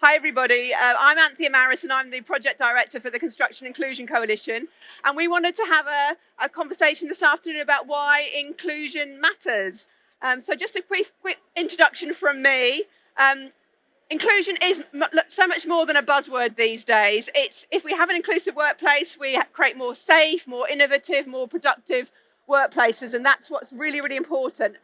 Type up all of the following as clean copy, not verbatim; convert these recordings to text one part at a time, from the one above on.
Hi everybody, I'm Anthea Marris and I'm the Project Director for the Construction Inclusion Coalition, and we wanted to have a conversation this afternoon about why inclusion matters. So just a quick introduction from me. Inclusion is so much more than a buzzword these days. If we have an inclusive workplace, we create more safe, more innovative, more productive workplaces, and that's what's really, really important.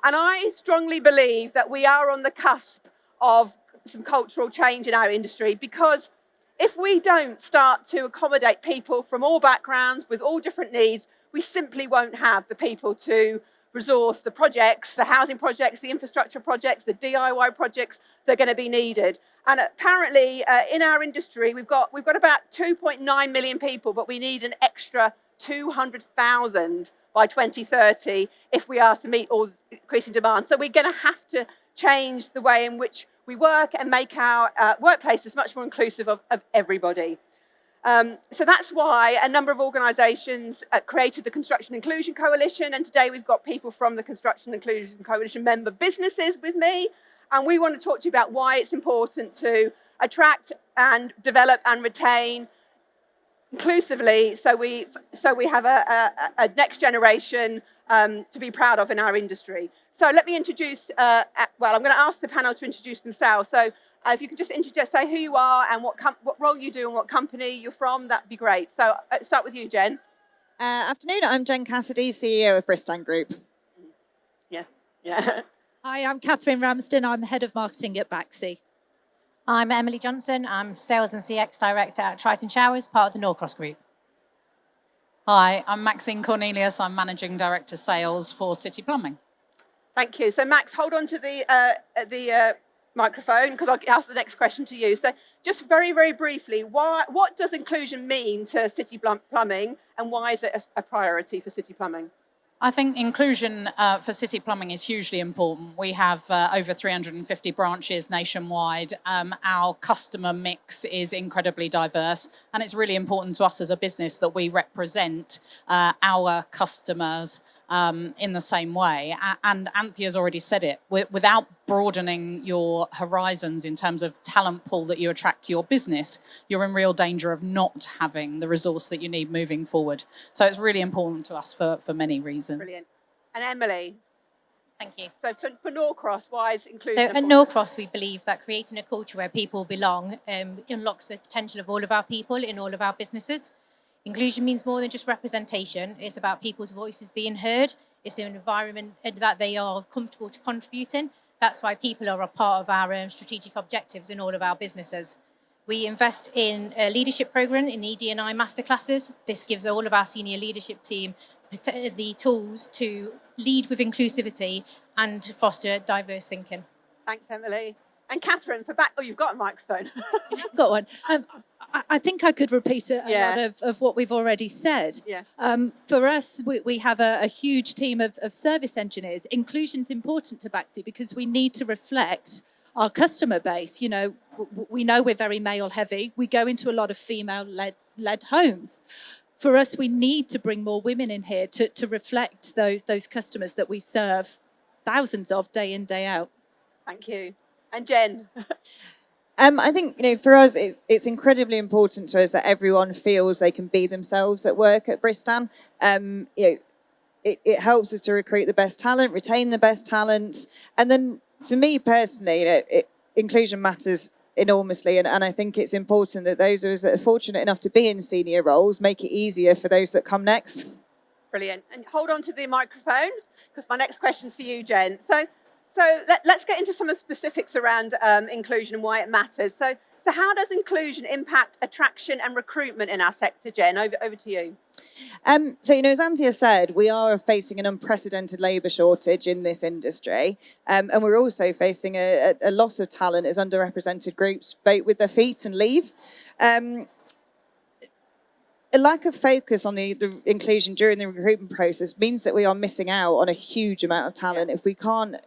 And I strongly believe that we are on the cusp of some cultural change in our industry, because if we don't start to accommodate people from all backgrounds with all different needs, we simply won't have the people to resource the projects, the housing projects, the infrastructure projects, the DIY projects that are going to be needed. And apparently in our industry, we've got about 2.9 million people, but we need an extra 200,000 by 2030 if we are to meet all increasing demand. So we're going to have to change the way in which we work and make our workplaces much more inclusive of everybody. So that's why a number of organisations created the Construction Inclusion Coalition, and today we've got people from the Construction Inclusion Coalition member businesses with me, and we want to talk to you about why it's important to attract and develop and retain inclusively, so we have a next generation to be proud of in our industry. So let me introduce, I'm going to ask the panel to introduce themselves. So if you could just say who you are and what role you do and what company you're from, that'd be great. So start with you, Jen. Afternoon, I'm Jen Cassidy, CEO of Bristan Group. Yeah. Hi, I'm Catherine Ramsden. I'm Head of Marketing at Baxi. I'm Emily Johnson. I'm Sales and CX Director at Triton Showers, part of the Norcross Group. Hi, I'm Maxine Cornelius. I'm Managing Director Sales for City Plumbing. Thank you. So Max, hold on to the microphone, because I'll ask the next question to you. So just very, very briefly, what does inclusion mean to City Plumbing, and why is it a priority for City Plumbing? I think inclusion for City Plumbing is hugely important. We have over 350 branches nationwide. Our customer mix is incredibly diverse, and it's really important to us as a business that we represent our customers in the same way. And Anthea's already said it. Without broadening your horizons in terms of talent pool that you attract to your business, you're in real danger of not having the resource that you need moving forward. So it's really important to us for many reasons. Brilliant. And Emily? Thank you. So for Norcross, why is inclusion So important? at Norcross, we believe that creating a culture where people belong unlocks the potential of all of our people in all of our businesses. Inclusion means more than just representation. It's about people's voices being heard. It's an environment that they are comfortable to contribute in. That's why people are a part of our strategic objectives in all of our businesses. We invest in a leadership program in ED&I masterclasses. This gives all of our senior leadership team the tools to lead with inclusivity and foster diverse thinking. Thanks, Emily. And Catherine, you've got a microphone. I've got one. I think I could repeat a lot of what we've already said. Yeah. For us, we have a huge team of service engineers. Inclusion's important to Baxi because we need to reflect our customer base. You know, we know we're very male heavy. We go into a lot of female-led homes. For us, we need to bring more women in here to reflect those customers that we serve thousands of day in, day out. Thank you. And Jen? I think, for us, it's incredibly important to us that everyone feels they can be themselves at work at Bristan. It helps us to recruit the best talent, retain the best talent. And then for me personally, inclusion matters enormously. And I think it's important that those of us that are fortunate enough to be in senior roles make it easier for those that come next. Brilliant. And hold on to the microphone, because my next question's for you, Jen. So let's get into some of the specifics around inclusion and why it matters. So how does inclusion impact attraction and recruitment in our sector, Jen? Over to you. As Anthea said, we are facing an unprecedented labour shortage in this industry. And we're also facing a loss of talent as underrepresented groups vote with their feet and leave. A lack of focus on the inclusion during the recruitment process means that we are missing out on a huge amount of talent. If we can't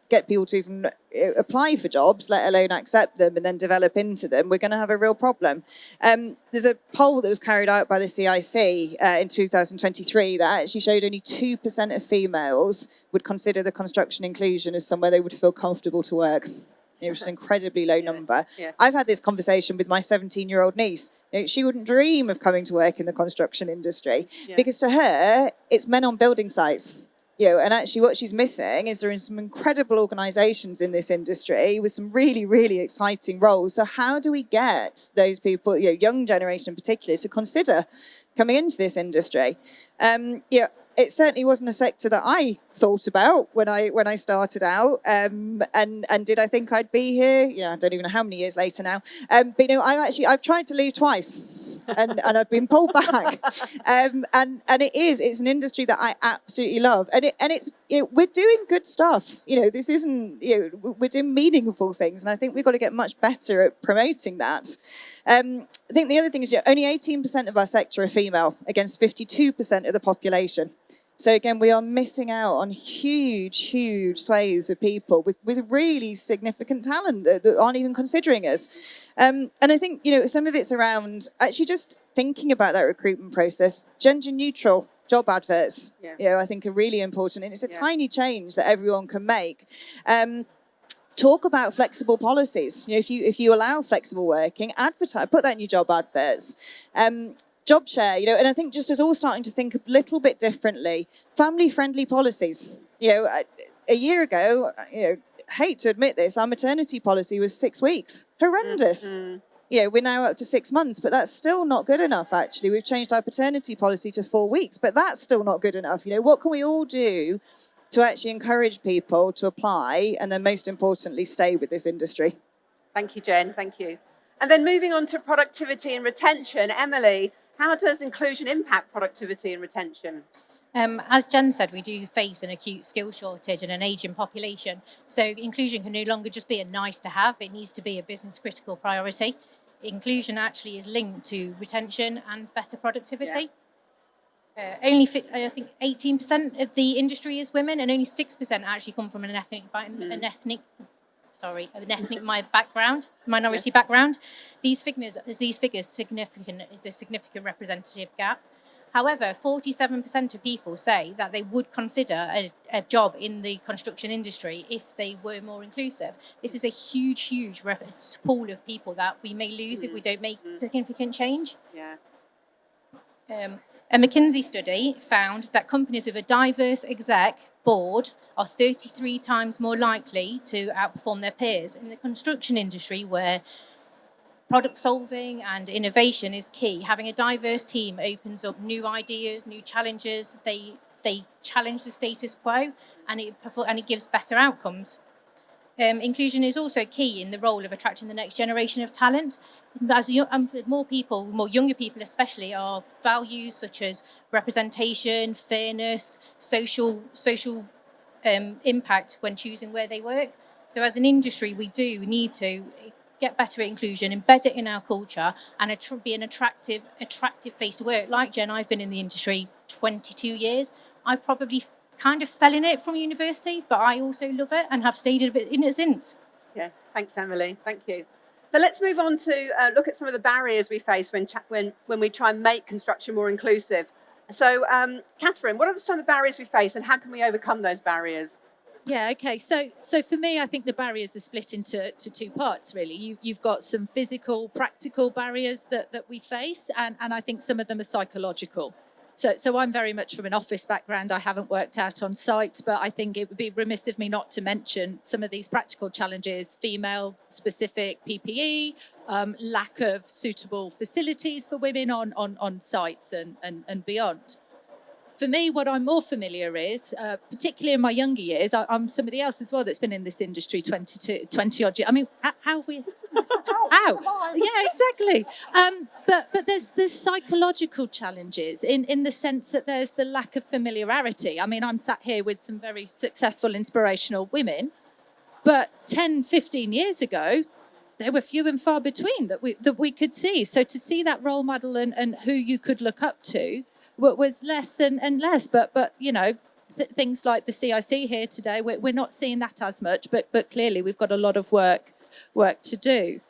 get people to even apply for jobs, let alone accept them and then develop into them, we're going to have a real problem. There's a poll that was carried out by the CIC in 2023 that actually showed only 2% of females would consider the construction inclusion as somewhere they would feel comfortable to work. which is an incredibly low number. Yeah. I've had this conversation with my 17-year-old niece. She wouldn't dream of coming to work in the construction industry because to her, it's men on building sites. And actually what she's missing is there are some incredible organisations in this industry with some really, really exciting roles. So how do we get those people, young generation in particular, to consider coming into this industry? It certainly wasn't a sector that I thought about when I started out. And did I think I'd be here? I don't even know how many years later now. But I've tried to leave twice. And I've been pulled back, and it's an industry that I absolutely love, and it's we're doing good stuff. This isn't we're doing meaningful things, and I think we've got to get much better at promoting that. I think the other thing is only 18% of our sector are female, against 52% of the population. So again, we are missing out on huge swathes of people with really significant talent that aren't even considering us. And I think, some of it's around actually just thinking about that recruitment process. Gender neutral job adverts, I think are really important. And it's a tiny change that everyone can make. Talk about flexible policies. If you allow flexible working, advertise, put that in your job adverts. Job share, and I think just as all starting to think a little bit differently, family-friendly policies. A year ago, hate to admit this, our maternity policy was 6 weeks. Horrendous. We're now up to 6 months, but that's still not good enough, actually. We've changed our paternity policy to 4 weeks, but that's still not good enough. What can we all do to actually encourage people to apply and then, most importantly, stay with this industry? Thank you, Jen. Thank you. And then moving on to productivity and retention, Emily, how does inclusion impact productivity and retention? As Jen said, we do face an acute skill shortage and an ageing population. So inclusion can no longer just be a nice to have, it needs to be a business critical priority. Inclusion actually is linked to retention and better productivity. I think 18% of the industry is women, and only 6% actually come from an ethnic minority background. These figures is a significant representative gap. However, 47% of people say that they would consider a job in the construction industry if they were more inclusive. This is a huge pool of people that we may lose if we don't make significant change. A McKinsey study found that companies with a diverse exec board are 33 times more likely to outperform their peers. In the construction industry, where product solving and innovation is key, having a diverse team opens up new ideas, new challenges. They challenge the status quo, and it gives better outcomes. Inclusion is also key in the role of attracting the next generation of talent. As more younger people especially, are values such as representation, fairness, social impact when choosing where they work. So as an industry, we do need to get better at inclusion, embed it in our culture, and be an attractive place to work. Like Jen, I've been in the industry 22 years. I probably kind of fell in it from university, but I also love it and have stayed in it since. Yeah, thanks, Emily. Thank you. So let's move on to look at some of the barriers we face when we try and make construction more inclusive. So, Catherine, what are some of the barriers we face, and how can we overcome those barriers? Yeah, okay. So for me, I think the barriers are split into two parts, really. You've got some physical, practical barriers that we face, and I think some of them are psychological. So I'm very much from an office background. I haven't worked out on site, but I think it would be remiss of me not to mention some of these practical challenges: female-specific PPE, lack of suitable facilities for women on sites and beyond. For me, what I'm more familiar with, particularly in my younger years, I'm somebody else as well that's been in this industry 20 odd years. I mean, how have we... How? Yeah, exactly. But there's psychological challenges in the sense that there's the lack of familiarity. I mean, I'm sat here with some very successful, inspirational women, but 10, 15 years ago, there were few and far between that we could see. So to see that role model and who you could look up to was less and less. But things like the CIC here today, we're not seeing that as much. But clearly, we've got a lot of work to do.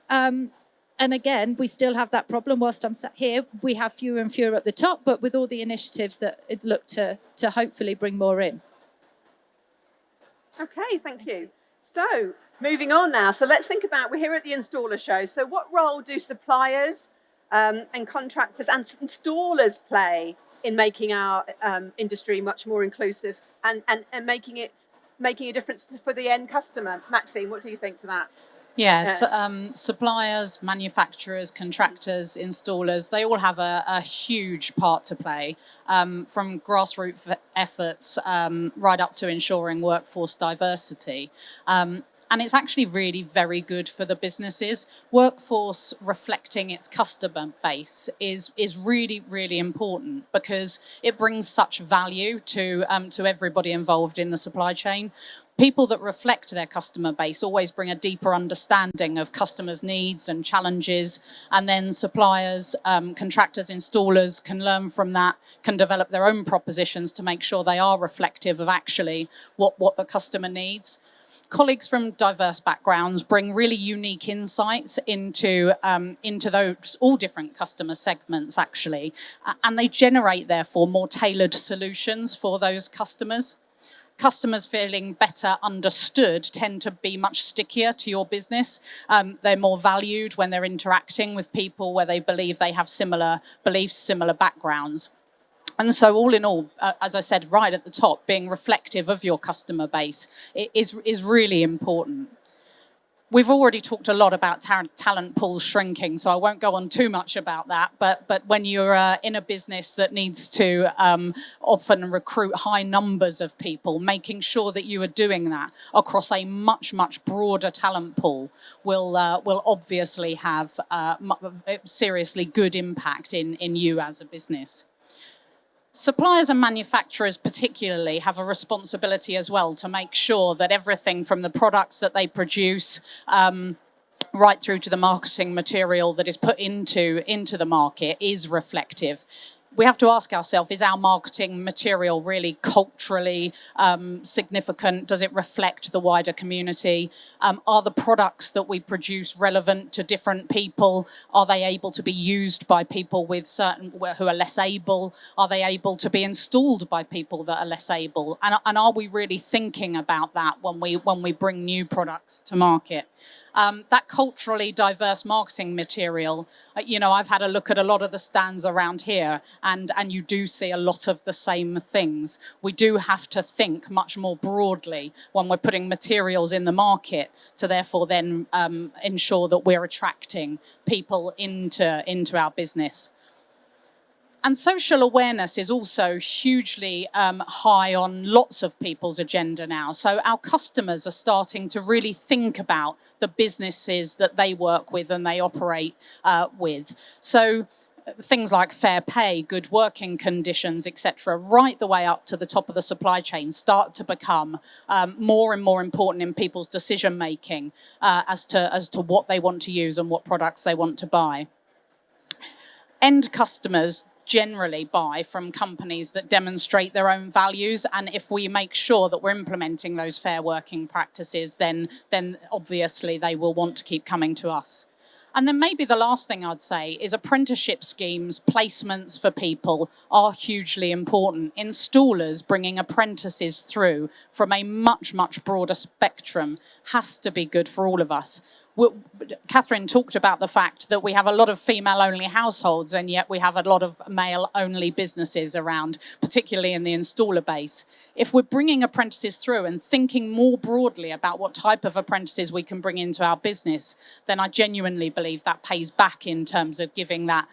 And again, we still have that problem. Whilst I'm sat here, we have fewer and fewer at the top. But with all the initiatives that it look to hopefully bring more in. Okay, thank you. So, moving on now. So let's think about, we're here at the Installer Show. So what role do suppliers and contractors and installers play in making our industry much more inclusive and making a difference for the end customer? Maxine, what do you think to that? Yes, suppliers, manufacturers, contractors, installers, they all have a huge part to play, from grassroots efforts right up to ensuring workforce diversity. And it's actually really very good for the businesses. Workforce reflecting its customer base is really, really important because it brings such value to everybody involved in the supply chain. People that reflect their customer base always bring a deeper understanding of customers' needs and challenges, and then suppliers, contractors, installers can learn from that, can develop their own propositions to make sure they are reflective of actually what the customer needs. Colleagues from diverse backgrounds bring really unique insights into those all different customer segments, actually, and they generate, therefore, more tailored solutions for those customers. Customers feeling better understood tend to be much stickier to your business. They're more valued when they're interacting with people where they believe they have similar beliefs, similar backgrounds. And so all in all, as I said right at the top, being reflective of your customer base is really important. We've already talked a lot about talent pools shrinking, so I won't go on too much about that. But when you're in a business that needs to often recruit high numbers of people, making sure that you are doing that across a much, much broader talent pool will obviously have seriously good impact in you as a business. Suppliers and manufacturers particularly have a responsibility as well to make sure that everything from the products that they produce right through to the marketing material that is put into the market is reflective. We have to ask ourselves, is our marketing material really culturally significant? Does it reflect the wider community? Are the products that we produce relevant to different people? Are they able to be used by people who are less able? Are they able to be installed by people that are less able? And are we really thinking about that when we bring new products to market? That culturally diverse marketing material, I've had a look at a lot of the stands around here, and you do see a lot of the same things. We do have to think much more broadly when we're putting materials in the market to therefore then ensure that we're attracting people into our business. And social awareness is also hugely high on lots of people's agenda now. So our customers are starting to really think about the businesses that they work with and they operate with. So things like fair pay, good working conditions, etc., right the way up to the top of the supply chain start to become more and more important in people's decision making as to what they want to use and what products they want to buy. End customers generally buy from companies that demonstrate their own values, and if we make sure that we're implementing those fair working practices, then obviously they will want to keep coming to us. And then maybe the last thing I'd say is apprenticeship schemes, placements for people are hugely important. Installers bringing apprentices through from a much, much broader spectrum has to be good for all of us. Catherine talked about the fact that we have a lot of female-only households and yet we have a lot of male-only businesses around, particularly in the installer base. If we're bringing apprentices through and thinking more broadly about what type of apprentices we can bring into our business, then I genuinely believe that pays back in terms of giving that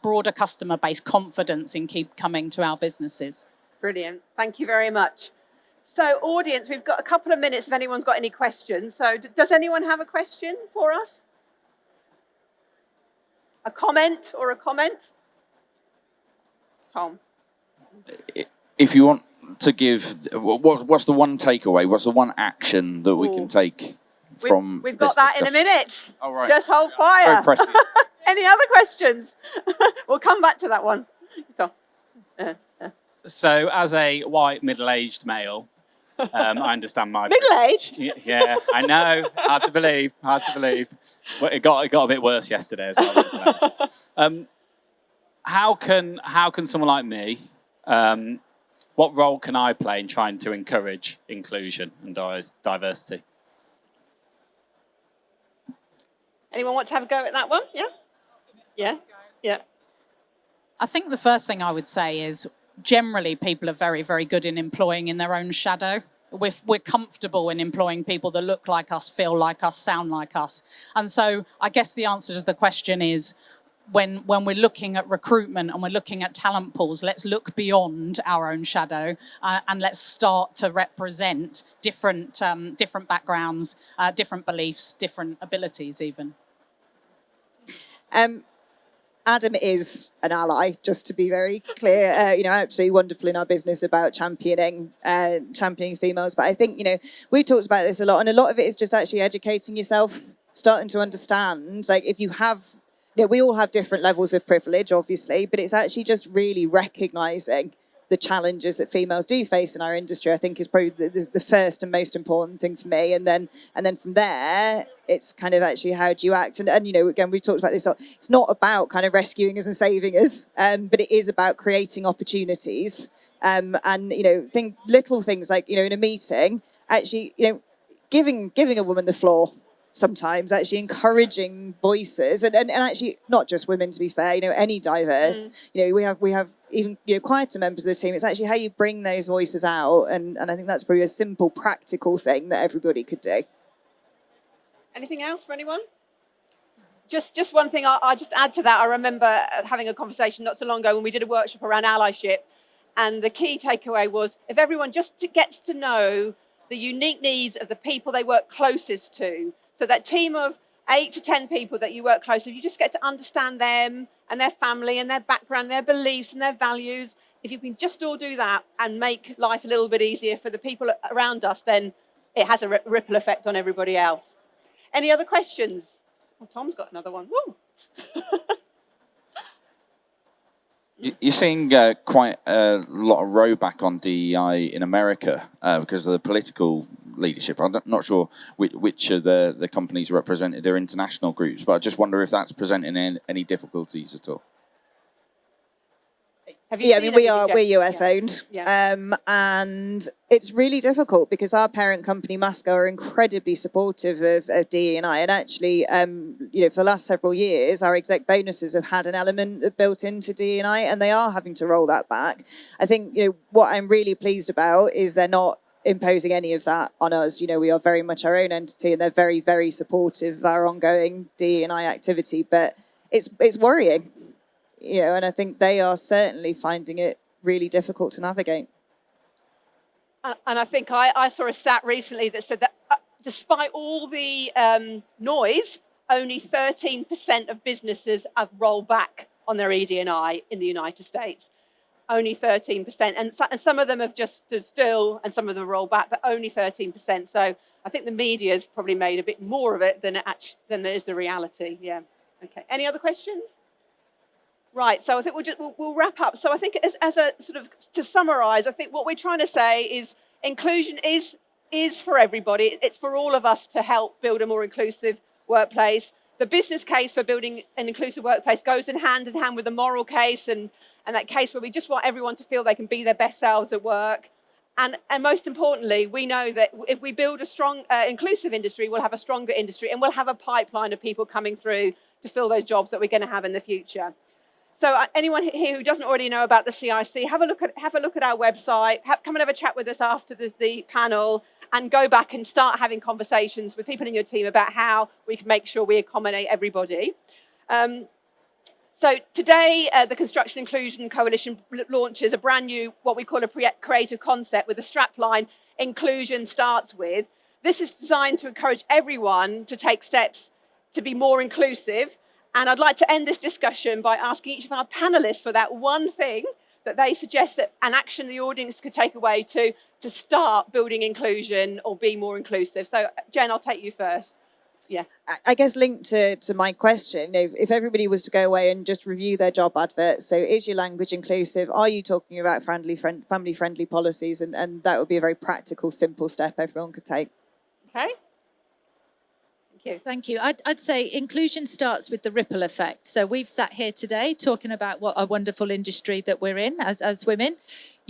broader customer base confidence in keep coming to our businesses. Brilliant. Thank you very much. So, audience, we've got a couple of minutes if anyone's got any questions. So, does anyone have a question for us? A comment or a comment? Tom? If you want to give, what's the one takeaway? What's the one action that we can take from We've got that discussion? In a minute. All right. Just hold fire. Any other questions? We'll come back to that one. Tom. So, as a white middle-aged male, I understand my middle-aged. Yeah, I know. Hard to believe. Well, it got a bit worse yesterday as well. How can someone like me? What role can I play in trying to encourage inclusion and diversity? Anyone want to have a go at that one? Yeah? Yeah? Yeah. I think the first thing I would say is generally people are very, very good in employing in their own shadow. We're comfortable in employing people that look like us, feel like us, sound like us. And so I guess the answer to the question is when we're looking at recruitment and we're looking at talent pools, let's look beyond our own shadow and let's start to represent different backgrounds, different beliefs, different abilities even. Adam is an ally, just to be very clear. Absolutely wonderful in our business about championing females. But I think, we've talked about this a lot, and a lot of it is just actually educating yourself, starting to understand, like if you have, we all have different levels of privilege, obviously, but it's actually just really recognising the challenges that females do face in our industry, I think is probably the first and most important thing for me. And then from there, it's kind of actually how do you act? And again, we've talked about this. It's not about kind of rescuing us and saving us, but it is about creating opportunities. And little things like, in a meeting, actually, giving a woman the floor. Sometimes actually encouraging voices and actually not just women, to be fair, any diverse, we have even, quieter members of the team. It's actually how you bring those voices out. And I think that's probably a simple, practical thing that everybody could do. Anything else for anyone? Just one thing I'll just add to that. I remember having a conversation not so long ago when we did a workshop around allyship. And the key takeaway was if everyone just gets to know the unique needs of the people they work closest to, so that team of 8 to 10 people that you work close with, you just get to understand them and their family and their background, their beliefs and their values. If you can just all do that and make life a little bit easier for the people around us, then it has a ripple effect on everybody else. Any other questions? Oh, Tom's got another one. Woo! You're seeing quite a lot of rowback on DEI in America because of the political leadership. I'm not sure which of the companies represented are international groups, but I just wonder if that's presenting any difficulties at all. We're US owned, Yeah. and it's really difficult because our parent company Masco are incredibly supportive of DE&I, and actually, for the last several years, our exec bonuses have had an element built into DE&I, and they are having to roll that back. I think what I'm really pleased about is they're not imposing any of that on us. We are very much our own entity, and they're very, very supportive of our ongoing DE&I activity. But it's worrying. And I think they are certainly finding it really difficult to navigate. And I think I saw a stat recently that said that despite all the noise, only 13% of businesses have rolled back on their ED&I in the United States. Only 13%. And some of them have just stood still and some of them rolled back, but only 13%. So I think the media's probably made a bit more of it than there is the reality. Yeah. Okay. Any other questions? Right, so I think we'll wrap up. So I think as a sort of to summarise, I think what we're trying to say is inclusion is for everybody. It's for all of us to help build a more inclusive workplace. The business case for building an inclusive workplace goes in hand with the moral case and that case where we just want everyone to feel they can be their best selves at work. And most importantly, we know that if we build a strong inclusive industry, we'll have a stronger industry and we'll have a pipeline of people coming through to fill those jobs that we're going to have in the future. So anyone here who doesn't already know about the CIC, have a look at our website, come and have a chat with us after the panel and go back and start having conversations with people in your team about how we can make sure we accommodate everybody. So today, the Construction Inclusion Coalition launches a brand new, what we call a creative concept with a strapline, inclusion starts with. This is designed to encourage everyone to take steps to be more inclusive. And I'd like to end this discussion by asking each of our panellists for that one thing that they suggest that an action the audience could take away to start building inclusion or be more inclusive. So, Jen, I'll take you first. Yeah. I guess linked to my question, if everybody was to go away and just review their job adverts, so is your language inclusive? Are you talking about family-friendly policies? And that would be a very practical, simple step everyone could take. Okay. Thank you. I'd say inclusion starts with the ripple effect. So we've sat here today talking about what a wonderful industry that we're in as women.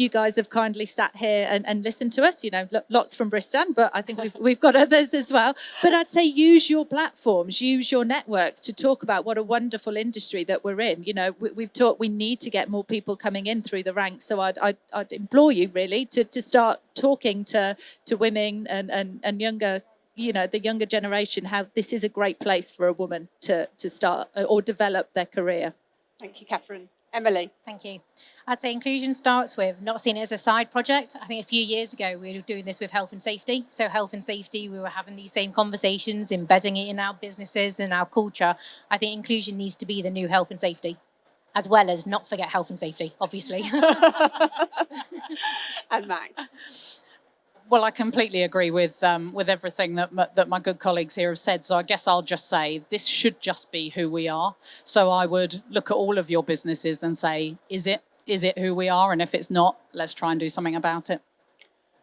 you guys have kindly sat here and listened to us. You know, lots from Bristan, but I think we've got others as well. But I'd say use your platforms, use your networks to talk about what a wonderful industry that we're in. You know, we've talked, we need to get more people coming in through the ranks. So I'd implore you really to start talking to women and younger, you know, the younger generation, how this is a great place for a woman to start or develop their career. Thank you, Catherine. Emily. Thank you. I'd say inclusion starts with not seeing it as a side project. I think a few years ago we were doing this with health and safety. So health and safety, we were having these same conversations, embedding it in our businesses and our culture. I think inclusion needs to be the new health and safety, as well as not forget health and safety, obviously. And Max. Well, I completely agree with everything that my good colleagues here have said. So I guess I'll just say this should just be who we are. So I would look at all of your businesses and say, is it who we are? And if it's not, let's try and do something about it.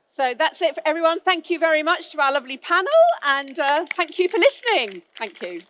So that's it for everyone. Thank you very much to our lovely panel, and thank you for listening. Thank you.